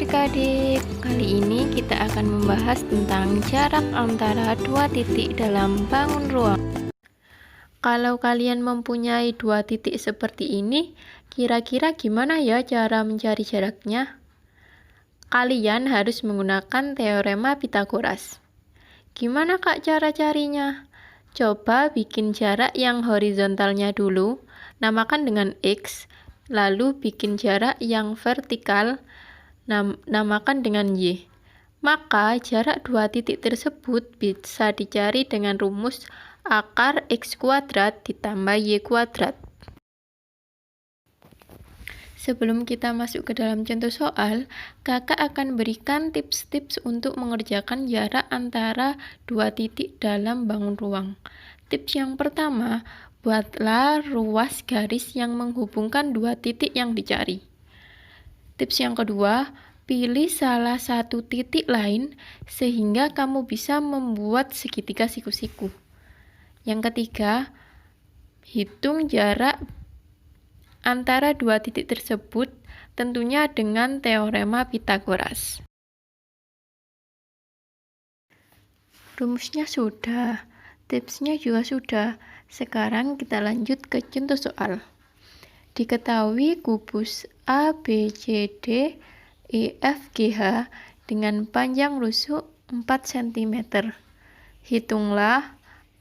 adik-adik, kali ini kita akan membahas tentang jarak antara dua titik dalam bangun ruang. Kalau kalian mempunyai dua titik seperti ini, kira-kira gimana ya cara mencari jaraknya? Kalian harus menggunakan teorema Pythagoras. Gimana Kak cara carinya? Coba bikin jarak yang horizontalnya dulu, namakan dengan X, lalu bikin jarak yang vertikal, namakan dengan Y. Maka jarak dua titik tersebut bisa dicari dengan rumus akar X kuadrat ditambah Y kuadrat. Sebelum kita masuk ke dalam contoh soal, kakak akan berikan tips-tips untuk mengerjakan jarak antara dua titik dalam bangun ruang. Tips yang pertama, buatlah ruas garis yang menghubungkan dua titik yang dicari. Tips yang kedua, pilih salah satu titik lain sehingga kamu bisa membuat segitiga siku-siku. Yang ketiga, hitung jarak antara dua titik tersebut, tentunya dengan teorema Pythagoras. Rumusnya sudah, tipsnya juga sudah. Sekarang kita lanjut ke contoh soal. Diketahui kubus A, B, C, D, E, F, G, H dengan panjang rusuk 4 cm. Hitunglah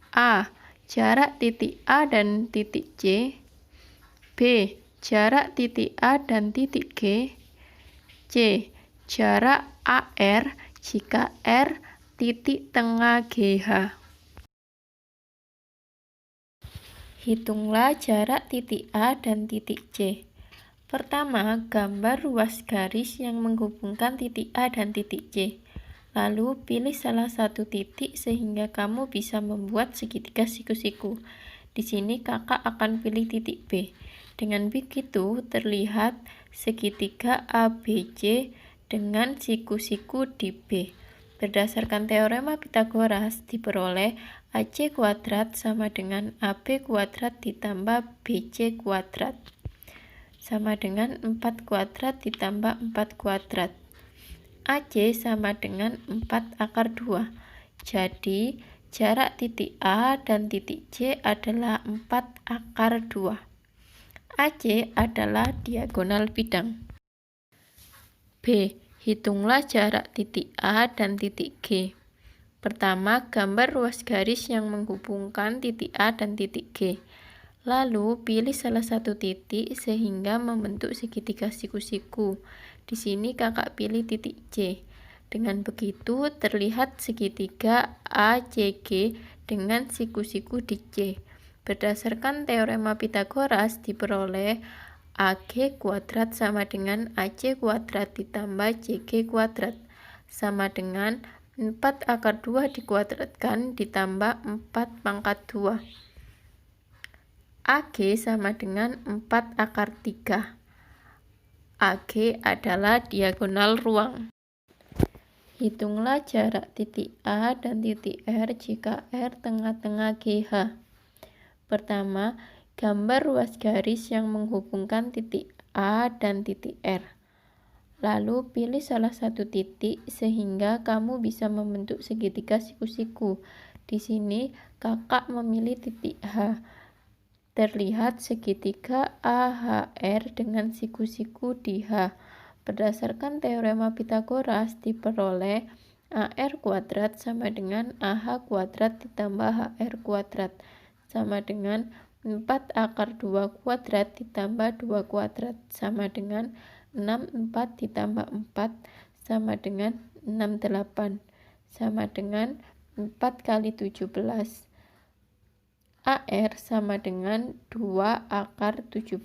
A. Jarak titik A dan titik C. B. Jarak titik A dan titik G. C. Jarak AR jika R titik tengah GH. Hitunglah jarak titik A dan titik C. Pertama, gambar ruas garis yang menghubungkan titik A dan titik C. Lalu, pilih salah satu titik sehingga kamu bisa membuat segitiga siku-siku. Di sini kakak akan pilih titik B. Dengan begitu, terlihat segitiga ABC dengan siku-siku di B. Berdasarkan teorema Pythagoras diperoleh AC kuadrat sama dengan AB kuadrat ditambah BC kuadrat sama dengan 4 kuadrat ditambah 4 kuadrat. AC sama dengan 4 akar 2. Jadi, jarak titik A dan titik C adalah 4 akar 2. AC adalah diagonal bidang. B. Hitunglah jarak titik A dan titik G. Pertama, gambar ruas garis yang menghubungkan titik A dan titik G. Lalu, pilih salah satu titik sehingga membentuk segitiga siku-siku. Di sini kakak pilih titik C. Dengan begitu, terlihat segitiga ACG dengan siku-siku di C. Berdasarkan teorema Pythagoras diperoleh AG kuadrat sama dengan AC kuadrat ditambah CG kuadrat sama dengan 4 akar 2 dikuadratkan ditambah 4 pangkat 2. AG sama dengan 4 akar 3. AG adalah diagonal ruang. Hitunglah jarak titik A dan titik R jika R tengah-tengah GH. Pertama, gambar ruas garis yang menghubungkan titik A dan titik R. Lalu pilih salah satu titik sehingga kamu bisa membentuk segitiga siku-siku. Di sini kakak memilih titik H. Terlihat segitiga AHR dengan siku-siku di H. Berdasarkan teorema Pythagoras diperoleh AR kuadrat sama dengan AH kuadrat ditambah HR kuadrat sama dengan 4 akar 2 kuadrat ditambah 2 kuadrat sama dengan 6, 4 ditambah 4 sama dengan 68 sama dengan 4 kali 17. AR sama dengan 2 akar 17.